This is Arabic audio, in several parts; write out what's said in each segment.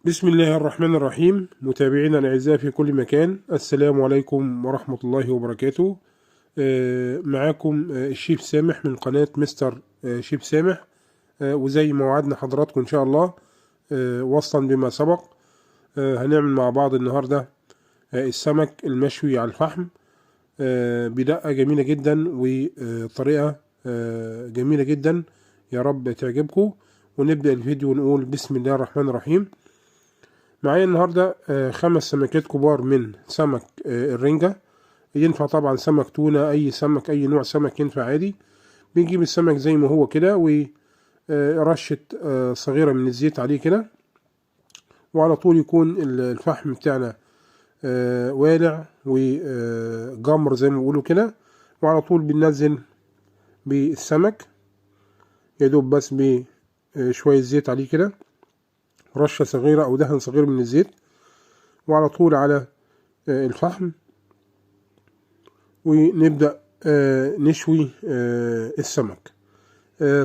بسم الله الرحمن الرحيم. متابعينا الأعزاء في كل مكان، السلام عليكم ورحمة الله وبركاته. معاكم الشيف سامح من قناة مستر شيف سامح. وزي ما وعدنا حضراتكم إن شاء الله، وصلا بما سبق، هنعمل مع بعض النهاردة السمك المشوي على الفحم بدقة جميلة جدا وطريقة جميلة جدا. يا رب تعجبكم. ونبدأ الفيديو ونقول بسم الله الرحمن الرحيم. معايا النهاردة 5 سمكات كبار من سمك الرنجة. ينفع طبعا سمك تونة، أي سمك، أي نوع سمك ينفع عادي. بنجيب السمك زي ما هو كده، ورشة صغيرة من الزيت عليه كده، وعلى طول يكون الفحم بتاعنا والع وجمر زي ما بيقولوا كده. وعلى طول بننزل بالسمك، يدوب بس بشوية زيت عليه كده، رشة صغيرة أو دهن صغير من الزيت، وعلى طول على الفحم، ونبدأ نشوي السمك.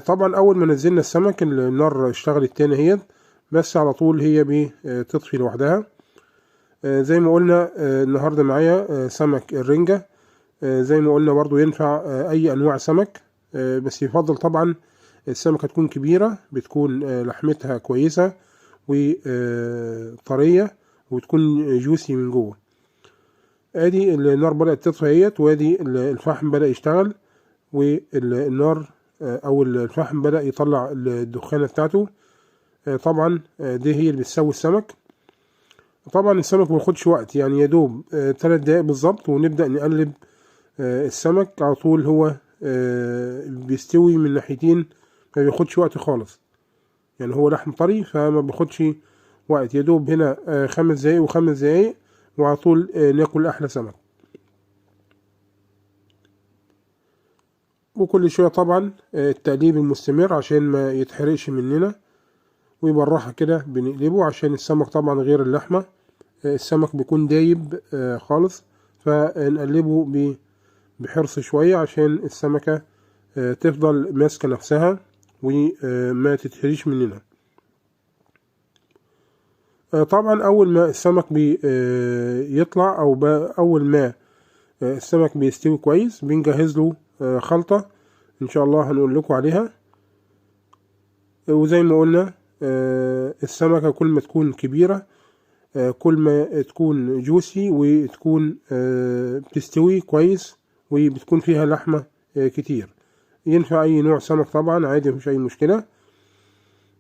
طبعا أول ما نزلنا السمك النار اشتغلت تاني اهيت، بس على طول هي بتطفي لوحدها. زي ما قلنا النهاردة معايا سمك الرنجة. زي ما قلنا برضو ينفع أي أنواع سمك، بس يفضل طبعا السمكة تكون كبيرة، بتكون لحمتها كويسة وطرية، وتكون جوسي من جوه. ادي النار بدأت تطفي اهيت، وادي الفحم بدأ يشتغل، والنار او الفحم بدأ يطلع الدخانة بتاعته. طبعا دي هي اللي بتسوي السمك. طبعا السمك ما ياخدش وقت، يعني يا دوب 3 دقايق بالظبط، ونبدأ نقلب السمك على طول. هو بيستوي من ناحيتين، ما بياخدش وقت خالص، يعني هو لحم طري فما بياخدش وقت. يا دوب هنا 5 دقايق و5 دقايق، وعلى طول ناكل احلى سمك. وكل شوية طبعا التقليب المستمر عشان ما يتحرقش مننا، وبالراحة كده بنقلبه عشان السمك طبعا غير اللحمة، السمك بيكون دايب خالص، فنقلبه بحرص شوية عشان السمكة تفضل ماسكة نفسها وما تتهريش مننا. طبعا أول ما السمك بيطلع أو أول ما السمك بيستوي كويس، بنجهز له خلطة إن شاء الله هنقول لكم عليها. وزي ما قلنا السمكة كل ما تكون كبيرة كل ما تكون جوسي، وتكون بتستوي كويس، وبتكون فيها لحمة كتير. ينفع أي نوع سمك طبعا عادي، مفيش أي مشكلة.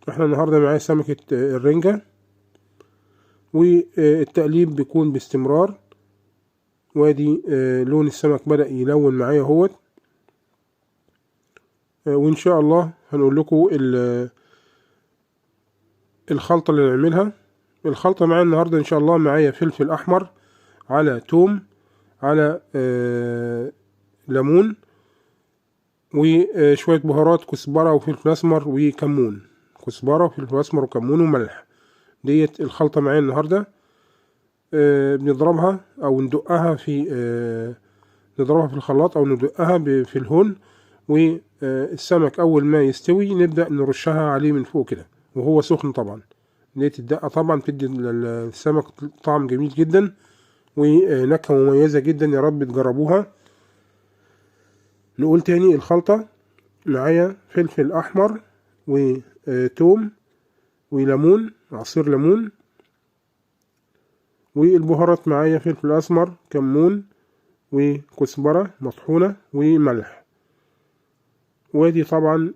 احنا النهاردة معايا سمكة الرنجة، والتقليب بيكون باستمرار. وادي لون السمك بدأ يلون معايا اهوت. وإن شاء الله هنقول لكم الخلطة اللي نعملها. الخلطة معايا النهاردة إن شاء الله معايا فلفل أحمر، على توم، على ليمون، وشوية بهارات كزبرة وفلفل أسمر وكمون. كزبرة وفلفل أسمر وكمون وملح. ديت الخلطة معايا النهاردة. بنضربها أو ندقها في نضربها في الخلاط أو ندقها في الهون. والسمك أول ما يستوي نبدأ نرشها عليه من فوق كده وهو سخن. طبعا ديت الدقة طبعا بتدي السمك طعم جميل جدا ونكهة مميزة جدا، يا رب تجربوها. نقول تاني الخلطة معايا فلفل أحمر وتوم وليمون، عصير ليمون، والبهارات معايا فلفل أسمر، كمون، وكزبرة مطحونة، وملح. وادي طبعا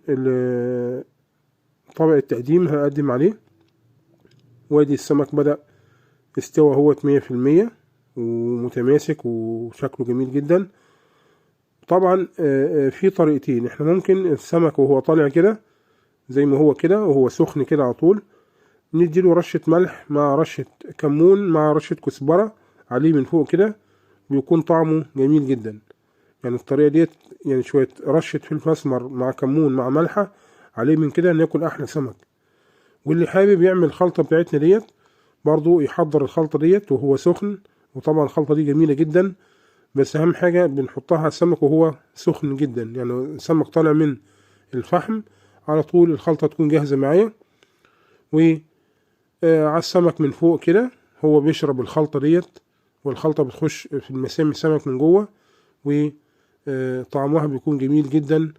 طبق التقديم هقدم عليه. وادي السمك بدأ استوى هو 100% ومتماسك وشكله جميل جدا. طبعا في طريقتين. احنا ممكن السمك وهو طالع كده زي ما هو كده وهو سخن كده على طول نديله رشة ملح مع رشة كمون مع رشة كزبرة عليه من فوق كده، بيكون طعمه جميل جدا. يعني الطريقة ديت، يعني شوية رشة فلفل أسمر مع كمون مع ملحة عليه، من كده ناكل أحلى سمك. واللي حابب يعمل الخلطة بتاعتنا ديت برضو يحضر الخلطة ديت وهو سخن. وطبعا الخلطة دي جميلة جدا، بس أهم حاجة بنحطها على السمك وهو سخن جدا، يعني السمك طالع من الفحم على طول الخلطة تكون جاهزة معايا. على السمك من فوق كده. هو بيشرب الخلطة ديت، والخلطة بتخش في المسام السمك من جوه، وطعمها بيكون جميل جدا.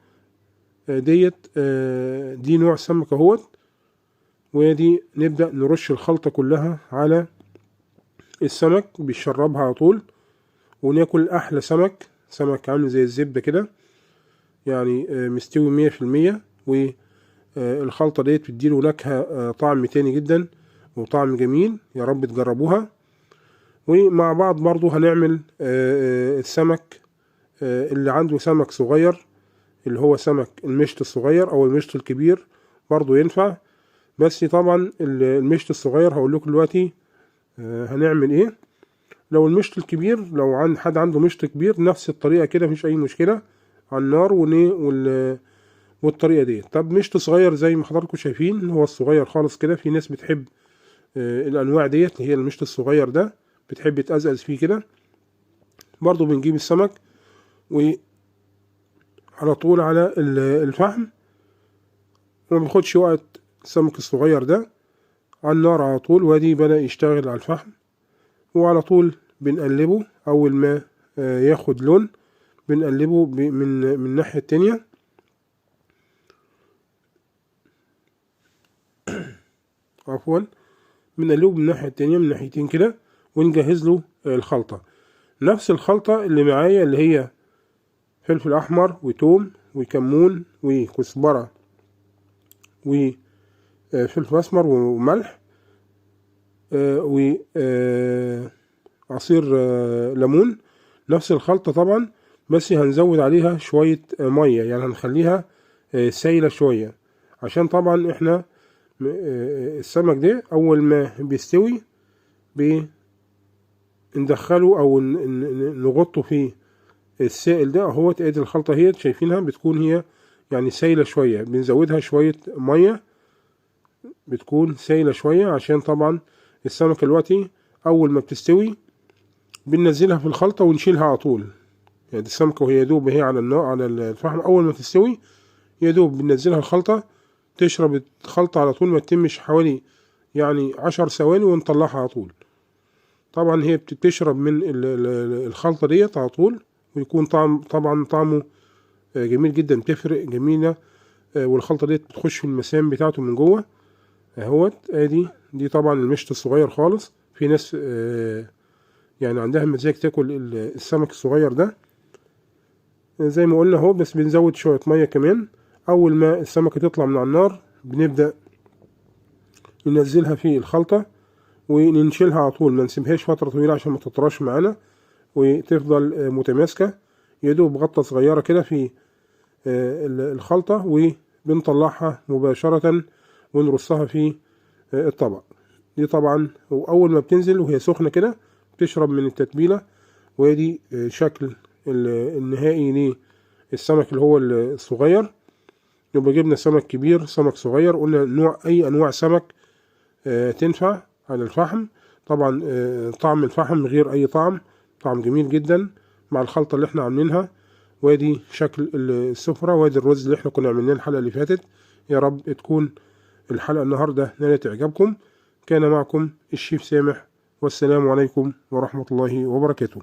دي نوع سمك اهوت. ودي نبدأ نرش الخلطة كلها على السمك، بيشربها على طول، وناكل أحلى سمك. سمك عامل زي الزبدة كده، يعني مستوي 100%. والخلطة ديت بتديله نكهة طعم تاني جدا وطعم جميل. يا رب تجربوها. ومع بعض برضو هنعمل السمك اللي عنده سمك صغير، اللي هو سمك المشط الصغير او المشط الكبير برضو ينفع. بس طبعا المشط الصغير هقول لكم دلوقتي هنعمل ايه. لو المشط الكبير، لو عند حد عنده مشط كبير، نفس الطريقة كده مفيش اي مشكلة، على النار والطريقة دي. طب مشط صغير زي ما حضراتكم شايفين، هو الصغير خالص كده. في ناس بتحب الانواع ديت اللي هي المشط الصغير ده، بتحب تقزقز فيه كده. برضو بنجيب السمك وعلى طول على الفحم، وما بياخدش وقت. السمك الصغير ده على النار على طول، وادي بدأ يشتغل على الفحم، وعلى طول بنقلبه. اول ما ياخد لون بنقلبه من الناحية التانية. عفوا، بنقلبه من الناحية التانية، من ناحيتين كده، ونجهز له الخلطة. نفس الخلطة اللي معايا، اللي هي فلفل أحمر وتوم وكمون وكزبرة وفلفل أسمر وملح وعصير ليمون. نفس الخلطة طبعا، بس هنزود عليها شوية مية، يعني هنخليها سايلة شوية، عشان طبعا احنا السمك ده أول ما بيستوي ندخله أو نغطه في السائل ده اهوت. ادي الخلطة هي شايفينها، بتكون هي يعني سايلة شوية، بنزودها شوية مية بتكون سايلة شوية، عشان طبعا السمكة دلوقتي أول ما بتستوي بننزلها في الخلطة ونشيلها على طول. يعني السمكة وهي يدوب هي على النار على الفحم، أول ما تستوي يدوب بننزلها الخلطة، تشرب الخلطة على طول، ما تتمش حوالي يعني 10 ثواني ونطلعها على طول. طبعا هي بتشرب من الخلطة ديت على طول، ويكون طبعا طعمه جميل جدا، بتفرق جميلة. والخلطة ديت بتخش في المسام بتاعته من جوه اهوت. دي طبعا المشط الصغير خالص. في ناس يعني عندها مزاج تاكل السمك الصغير ده زي ما قلنا اهو، بس بنزود شوية مية كمان. اول ما السمكة تطلع من على النار بنبدأ ننزلها في الخلطة وننشلها على طول، ما نسيبهاش فترة طويلة عشان ما تطراش معانا وتفضل متماسكة. يدوب غطة صغيرة كده في الخلطة، وبنطلعها مباشرة ونرصها في الطبق. دي طبعا وأول ما بتنزل وهي سخنة كده بتشرب من التتبيلة. ودي شكل النهائي للسمك اللي هو الصغير. يبقى جبنا سمك كبير، سمك صغير، قلنا أي أنواع سمك تنفع على الفحم. طبعا طعم الفحم غير أي طعم جميل جدا مع الخلطة اللي احنا عاملينها. وادي شكل السفرة، وادي الرز اللي احنا كنا عاملينه الحلقة اللي فاتت. يا رب تكون الحلقة النهاردة نالت إعجابكم. كان معكم الشيف سامح، والسلام عليكم ورحمة الله وبركاته.